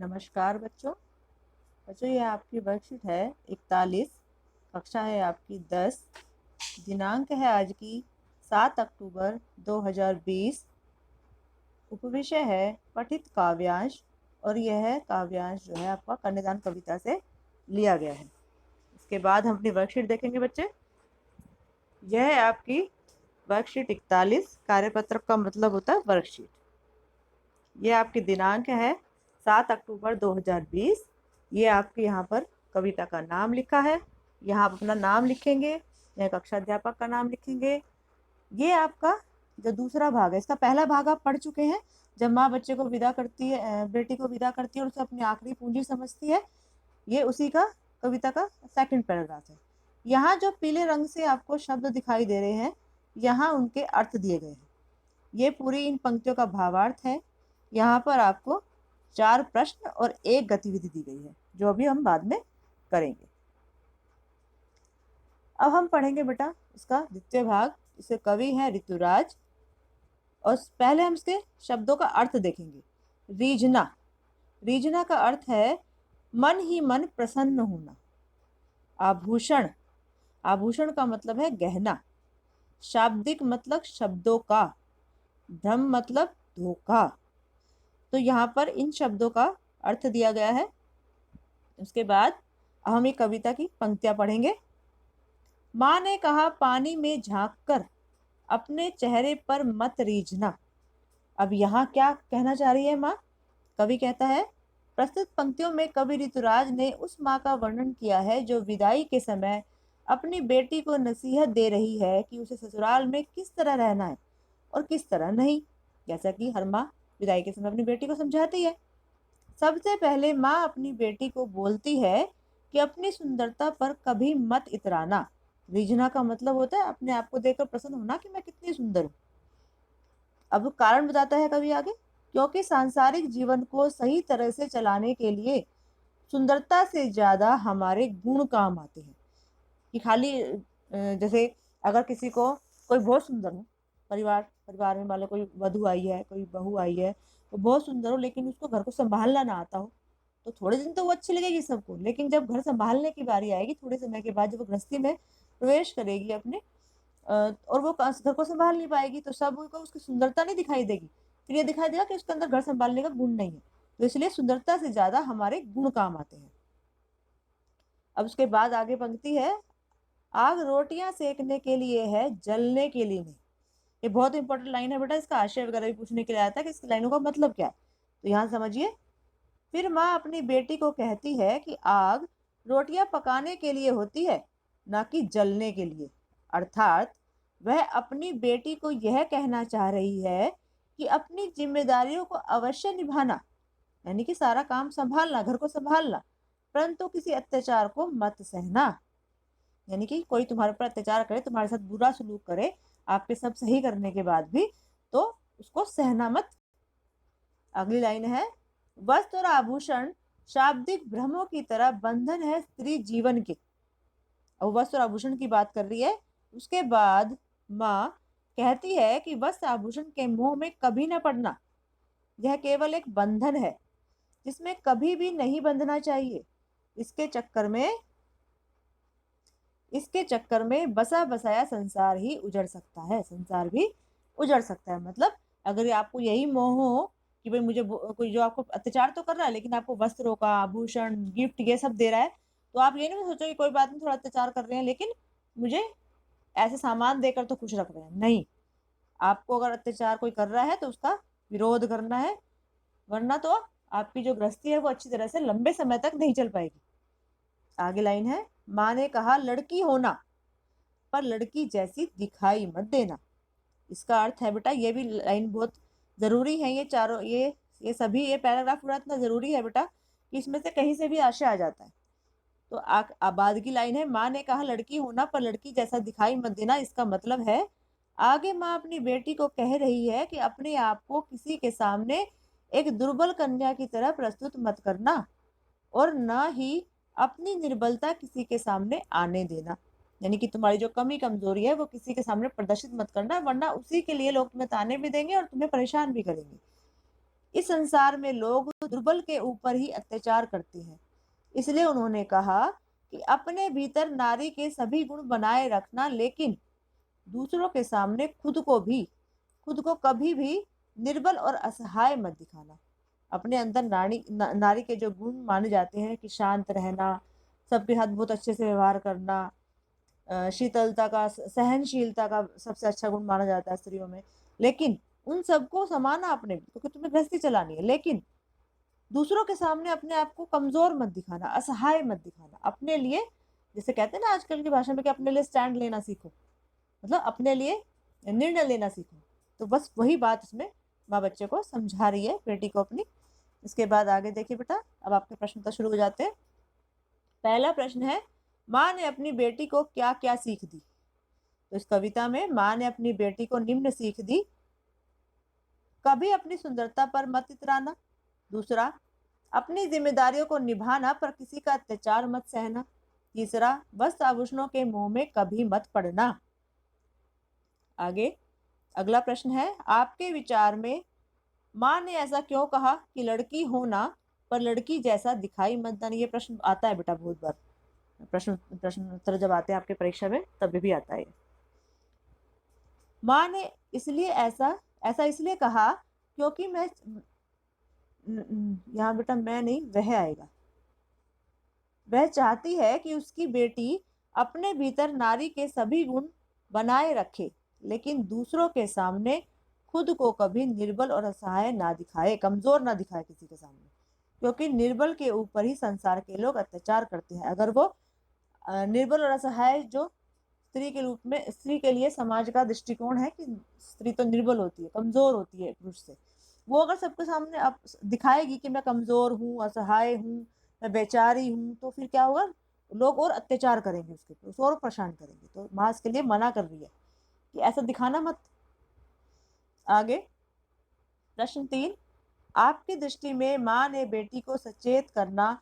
नमस्कार बच्चों। ये आपकी वर्कशीट है 41। कक्षा है आपकी 10। दिनांक है आज की 7 अक्टूबर 2020। उपविषय है पठित काव्यांश और यह काव्यांश जो है आपका कन्यादान कविता से लिया गया है। इसके बाद हम अपनी वर्कशीट देखेंगे बच्चे। यह है आपकी वर्कशीट 41। कार्यपत्रक का मतलब होता है वर्कशीट। ये आपकी दिनांक है 7 अक्टूबर 2020। ये आपके यहाँ पर कविता का नाम लिखा है। यहाँ आप अपना नाम लिखेंगे, यह कक्षा अध्यापक का नाम लिखेंगे। ये आपका जो दूसरा भाग है, इसका पहला भाग आप पढ़ चुके हैं, जब माँ बच्चे को विदा करती है, बेटी को विदा करती है और उसे अपनी आखिरी पूंजी समझती है। ये उसी का कविता का सेकंड पैराग्राफ है। यहाँ जो पीले रंग से आपको शब्द दिखाई दे रहे हैं, यहाँ उनके अर्थ दिए गए हैं। ये पूरी इन पंक्तियों का भावार्थ है। यहाँ पर आपको 4 प्रश्न और 1 गतिविधि दी गई है, जो अभी हम बाद में करेंगे। अब हम पढ़ेंगे बेटा इसका द्वितीय भाग। इसके कवि हैं ऋतुराज, और पहले हम इसके शब्दों का अर्थ देखेंगे। रीझना, रीझना का अर्थ है मन ही मन प्रसन्न होना। आभूषण, आभूषण का मतलब है गहना। शाब्दिक मतलब शब्दों का। भ्रम मतलब धोखा। तो यहाँ पर इन शब्दों का अर्थ दिया गया है। उसके बाद हम एक कविता की पंक्तियां पढ़ेंगे। माँ ने कहा पानी में झांक कर अपने चेहरे पर मत रीझना। अब यहाँ क्या कहना चाह रही है माँ? कवि कहता है, प्रस्तुत पंक्तियों में कवि ऋतुराज ने उस माँ का वर्णन किया है जो विदाई के समय अपनी बेटी को नसीहत दे रही है कि उसे ससुराल में किस तरह रहना है और किस तरह नहीं, जैसा कि हर माँ विदाई के समय अपनी बेटी को समझाती है। सबसे पहले माँ अपनी बेटी को बोलती है कि अपनी सुंदरता पर कभी मत इतराना। रीझना का मतलब होता है अपने आप को देखकर प्रसन्न होना कि मैं कितनी सुंदर हूँ। अब कारण बताता है कभी आगे, क्योंकि सांसारिक जीवन को सही तरह से चलाने के लिए सुंदरता से ज्यादा हमारे गुण काम आते हैं। कि खाली जैसे अगर किसी को कोई बहुत सुंदर हो, परिवार परिवार में मान लो कोई वधू आई है, कोई बहू आई है, वो बहुत सुंदर हो लेकिन उसको घर को संभालना ना आता हो, तो थोड़े दिन तो वो अच्छी लगेगी सबको, लेकिन जब घर संभालने की बारी आएगी थोड़े समय के बाद, जब वो गृहस्थी में प्रवेश करेगी अपने, और वो घर को संभाल नहीं पाएगी, तो सबको उसकी सुंदरता नहीं दिखाई देगी। फिर ये दिखाई देगा कि उसके अंदर घर संभालने का गुण नहीं है। तो इसलिए सुंदरता से ज्यादा हमारे गुण काम आते हैं। अब उसके बाद आगे पंक्ति है, आग रोटियां सेकने के लिए है, जलने के लिए नहीं। ये बहुत इंपॉर्टेंट लाइन है बेटा, इसका आशय वगैरह भी पूछने के लिए आता है कि इस लाइनों का मतलब क्या है। तो यहाँ समझिए, फिर माँ अपनी बेटी को कहती है कि आग रोटियां पकाने के लिए होती है, ना कि जलने के लिए। अर्थात वह अपनी बेटी को यह कहना चाह रही है कि अपनी जिम्मेदारियों को अवश्य निभाना, यानी कि सारा काम संभालना, घर को संभालना, परंतु किसी अत्याचार को मत सहना। यानी कि कोई तुम्हारे ऊपर अत्याचार करे, तुम्हारे साथ बुरा सलूक करे, आपके सब सही करने के बाद भी, तो उसको सहना मत। अगली लाइन है, वस्त्र और आभूषण शाब्दिक भ्रमों की तरह बंधन है स्त्री जीवन के। अब वस्त्र और आभूषण की बात कर रही है। उसके बाद माँ कहती है कि वस्त्र आभूषण के मोह में कभी न पड़ना। यह केवल एक बंधन है जिसमें कभी भी नहीं बंधना चाहिए। इसके चक्कर में बसा बसाया संसार ही उजड़ सकता है, संसार भी उजड़ सकता है। मतलब अगर आपको यही मोह हो कि भाई मुझे कोई जो आपको अत्याचार तो कर रहा है लेकिन आपको वस्त्रों का, आभूषण, गिफ्ट ये सब दे रहा है, तो आप ये नहीं सोचो कि कोई बात नहीं, थोड़ा अत्याचार कर रहे हैं लेकिन मुझे ऐसे सामान देकर तो खुश रख रहे हैं। नहीं, आपको अगर अत्याचार कोई कर रहा है तो उसका विरोध करना है, वरना तो आपकी जो गृहस्थी है वो अच्छी तरह से लंबे समय तक नहीं चल पाएगी। आगे लाइन है, माँ ने कहा लड़की होना पर लड़की जैसी दिखाई मत देना। इसका अर्थ है बेटा, ये भी लाइन बहुत जरूरी है। ये चारों ये सभी ये पैराग्राफ पूरा इतना जरूरी है बेटा कि इसमें से कहीं से भी आशय आ जाता है। तो बाद की लाइन है, माँ ने कहा लड़की होना पर लड़की जैसा दिखाई मत देना। इसका मतलब है आगे माँ अपनी बेटी को कह रही है कि अपने आप को किसी के सामने एक दुर्बल कन्या की तरह प्रस्तुत मत करना, और ना ही अपनी निर्बलता किसी के सामने आने देना। यानी कि तुम्हारी जो कमी कमजोरी है वो किसी के सामने प्रदर्शित मत करना, वरना उसी के लिए लोग तुम्हें ताने भी देंगे और तुम्हें परेशान भी करेंगे। इस संसार में लोग दुर्बल के ऊपर ही अत्याचार करते हैं। इसलिए उन्होंने कहा कि अपने भीतर नारी के सभी गुण बनाए रखना, लेकिन दूसरों के सामने खुद को कभी भी निर्बल और असहाय मत दिखाना। अपने अंदर नारी के जो गुण माने जाते हैं कि शांत रहना, सबके साथ बहुत अच्छे से व्यवहार करना, शीतलता का, सहनशीलता का सबसे अच्छा गुण माना जाता है स्त्रियों में। लेकिन उन सबको समाना अपने, क्योंकि तुम्हें गृहस्थी चलानी है, लेकिन दूसरों के सामने अपने आप को कमजोर मत दिखाना, असहाय मत दिखाना। अपने लिए, जैसे कहते हैं ना आजकल की भाषा में कि अपने लिए स्टैंड लेना सीखो, मतलब अपने लिए निर्णय लेना सीखो। तो बस वही बात उसमें माँ बच्चे को समझा रही है, बेटी को अपनी। इसके बाद आगे देखिए बेटा, अब आपके प्रश्न तो शुरू हो जाते हैं। पहला प्रश्न है, माँ ने अपनी बेटी को क्या क्या सीख दी? तो इस कविता में माँ ने अपनी बेटी को निम्न सीख दी। कभी अपनी सुंदरता पर मत इतराना। दूसरा, अपनी जिम्मेदारियों को निभाना पर किसी का अत्याचार मत सहना। तीसरा, वस्त्र आभूषणों के मोह में कभी मत पड़ना। आगे अगला प्रश्न है, आपके विचार में माँ ने ऐसा क्यों कहा कि लड़की होना पर लड़की जैसा दिखाई मत देना? ये प्रश्न आता है बेटा बहुत बार, प्रश्न उत्तर जब आते हैं आपके परीक्षा में तभी भी आता है। माँ ने इसलिए ऐसा इसलिए कहा क्योंकि यहाँ बेटा मैं नहीं, वह आएगा। वह चाहती है कि उसकी बेटी अपने भीतर नारी के सभी गुण बनाए रखे, लेकिन दूसरों के सामने खुद को कभी निर्बल और असहाय ना दिखाए, कमजोर ना दिखाए किसी के सामने, क्योंकि निर्बल के ऊपर ही संसार के लोग अत्याचार करते हैं। अगर वो निर्बल और असहाय, जो स्त्री के लिए समाज का दृष्टिकोण है कि स्त्री तो निर्बल होती है, कमजोर होती है पुरुष से, वो अगर सबके सामने अब दिखाएगी कि मैं कमजोर हूँ, असहाय हूँ, मैं बेचारी हूँ, तो फिर क्या होगा? लोग और अत्याचार करेंगे उसके ऊपर, उसको और परेशान करेंगे। तो माँ इसके लिए मना कर रही है कि ऐसा दिखाना मत। आगे प्रश्न 3, आपकी दृष्टि में माँ ने बेटी को सचेत करना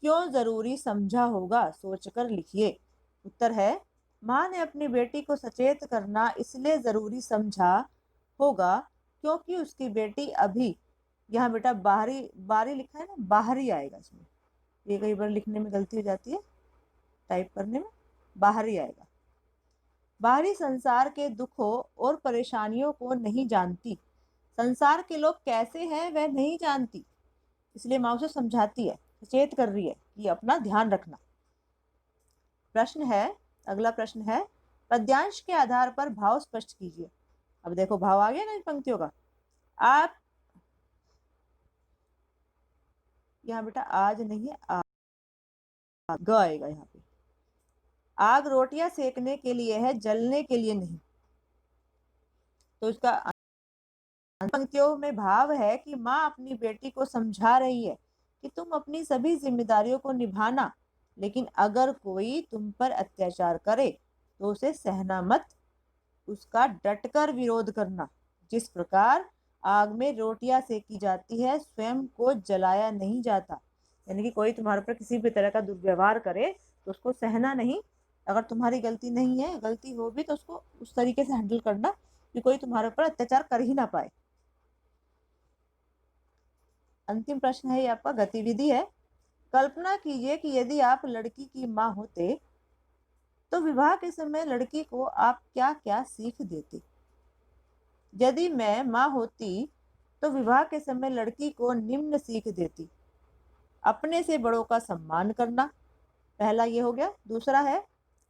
क्यों जरूरी समझा होगा? सोचकर लिखिए। उत्तर है, माँ ने अपनी बेटी को सचेत करना इसलिए जरूरी समझा होगा क्योंकि उसकी बेटी अभी, यहाँ बेटा बाहरी बाहरी लिखा है ना, बाहरी आएगा इसमें, ये कई बार लिखने में गलती हो जाती है, टाइप करने में बाहरी आएगा। बाहरी संसार के दुखों और परेशानियों को नहीं जानती, संसार के लोग कैसे हैं वह नहीं जानती, इसलिए माँ उसे समझाती है, सचेत कर रही है कि अपना ध्यान रखना। प्रश्न है, अगला प्रश्न है, पद्यांश के आधार पर भाव स्पष्ट कीजिए। अब देखो भाव आ गया ना इन पंक्तियों का। आप, यहाँ बेटा आज नहीं है, ग आएगा यहाँ पे। आग रोटियां सेकने के लिए है, जलने के लिए नहीं। तो इसका पंक्तियों में भाव है कि माँ अपनी बेटी को समझा रही है कि तुम अपनी सभी जिम्मेदारियों को निभाना, लेकिन अगर कोई तुम पर अत्याचार करे तो उसे सहना मत, उसका डटकर विरोध करना। जिस प्रकार आग में रोटियां सेकी जाती है, स्वयं को जलाया नहीं जाता। यानी कि कोई तुम्हारे पर किसी भी तरह का दुर्व्यवहार करे तो उसको सहना नहीं। अगर तुम्हारी गलती नहीं है, गलती हो भी तो उसको उस तरीके से हैंडल करना कि कोई तुम्हारे ऊपर अत्याचार कर ही ना पाए। अंतिम प्रश्न है ये आपका, गतिविधि है। कल्पना कीजिए कि यदि आप लड़की की माँ होते तो विवाह के समय लड़की को आप क्या क्या सीख देते? यदि मैं माँ होती तो विवाह के समय लड़की को निम्न सीख देती। अपने से बड़ों का सम्मान करना, पहला ये हो गया। दूसरा है,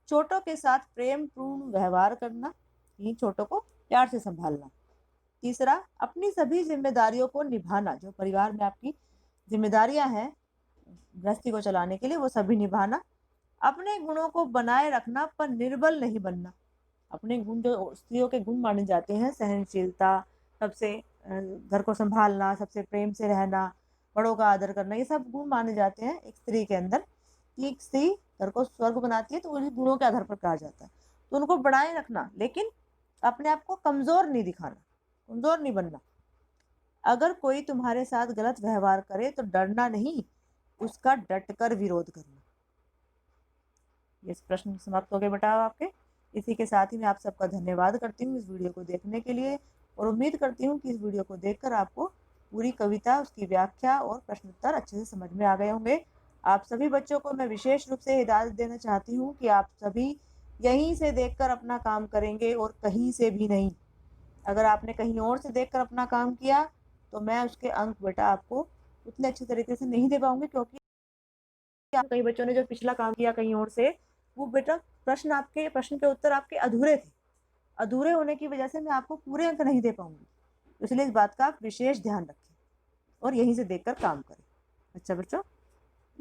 छोटों के साथ प्रेम पूर्ण व्यवहार करना, इन छोटों को प्यार से संभालना। तीसरा, अपनी सभी जिम्मेदारियों को निभाना, जो परिवार में आपकी जिम्मेदारियां हैं गृहस्थी को चलाने के लिए, वो सभी निभाना। अपने गुणों को बनाए रखना पर निर्बल नहीं बनना। अपने गुण जो स्त्रियों के गुण माने जाते हैं, सहनशीलता, सबसे घर को संभालना, सबसे प्रेम से रहना, बड़ों का आदर करना, ये सब गुण माने जाते हैं एक स्त्री के अंदर। कि एक स्त्री घर को स्वर्ग बनाती है तो उन्हीं गुणों के आधार पर कहा जाता है। तो उनको बनाए रखना, लेकिन अपने आप को कमजोर नहीं दिखाना, कमजोर नहीं बनना। अगर कोई तुम्हारे साथ गलत व्यवहार करे तो डरना नहीं, उसका डटकर विरोध करना। ये प्रश्न समाप्त हो गए बेटा आपके। इसी के साथ ही मैं आप सबका धन्यवाद करती हूँ इस वीडियो को देखने के लिए, और उम्मीद करती हूँ कि इस वीडियो को देखकर आपको पूरी कविता, उसकी व्याख्या और प्रश्नोत्तर अच्छे से समझ में आ गए होंगे। आप सभी बच्चों को मैं विशेष रूप से हिदायत देना चाहती हूँ कि आप सभी यहीं से देखकर अपना काम करेंगे और कहीं से भी नहीं। अगर आपने कहीं और से देखकर अपना काम किया तो मैं उसके अंक बेटा आपको उतने अच्छे तरीके से नहीं दे पाऊंगी, क्योंकि कई बच्चों ने जो पिछला काम किया कहीं और से, वो बेटा प्रश्न के उत्तर आपके अधूरे थे। अधूरे होने की वजह से मैं आपको पूरे अंक नहीं दे पाऊंगी। इसलिए इस बात का आप विशेष ध्यान रखें और यहीं से देखकर काम करें। अच्छा बच्चों।